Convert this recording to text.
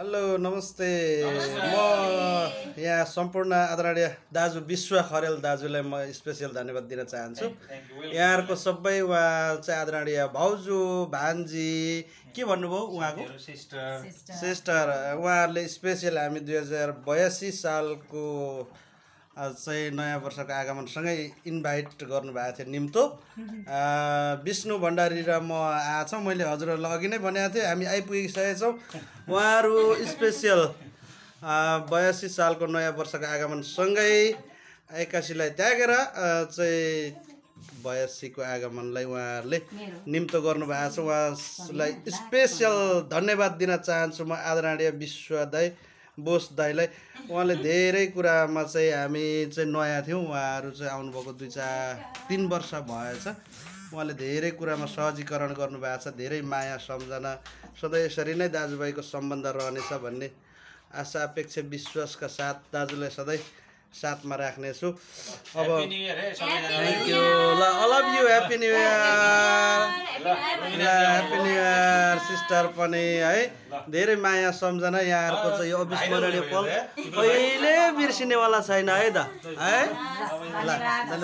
Hello नमस्ते म यहाँ सम्पूर्ण आदरणीय दाजु विश्व खरेल दाजुलाई म स्पेशल धन्यवाद दिन चाहन्छु। यहाँहरुको सबै उहाँ चाहिँ आदरणीय भाउजू भान्जी के भन्नुभयो उहाँको सिस्टर उहाँहरूले स्पेशल हामी 2082 सालको चाहिँ नयाँ वर्षको आगमनसँगै इन्भाइट गर्नुभएको थियो निम्तो। विष्णु भण्डारी र म आएछौँ। मैले हजुरहरूलाई अघि नै भनेको थिएँ हामी आइपुगिसकेका छौँ। उहाँहरू स्पेशल 82 सालको नयाँ वर्षको आगमनसँगै 81लाई त्यागेर चाहिँ 82 को आगमनलाई उहाँहरूले निम्तो गर्नुभएको छ। उहाँलाई स्पेशल धन्यवाद दिन चाहन्छु म आदरणीय विश्व दाई बोस दाईलाई। उहाँले धेरै कुरामा चाहिँ हामी चाहिँ नयाँ थियौँ, उहाँहरू चाहिँ आउनुभएको 2-3 वर्ष भएछ। उहाँले धेरै कुरामा सहजीकरण गर्नुभएको छ। धेरै माया सम्झना सधैँ यसरी नै दाजुभाइको सम्बन्ध रहनेछ भन्ने आशा अपेक्षा विश्वासका साथ दाजुलाई सधैँ साथमा राख्नेछु। अब थ्याङ्क यू ल love you happy new year happy new year sister पनि है। धेरै माया सम्झना यहाँहरूको चाहिँ यो अविस्मरणीय पल कहिले बिर्सिनेवाला छैन है त है ल।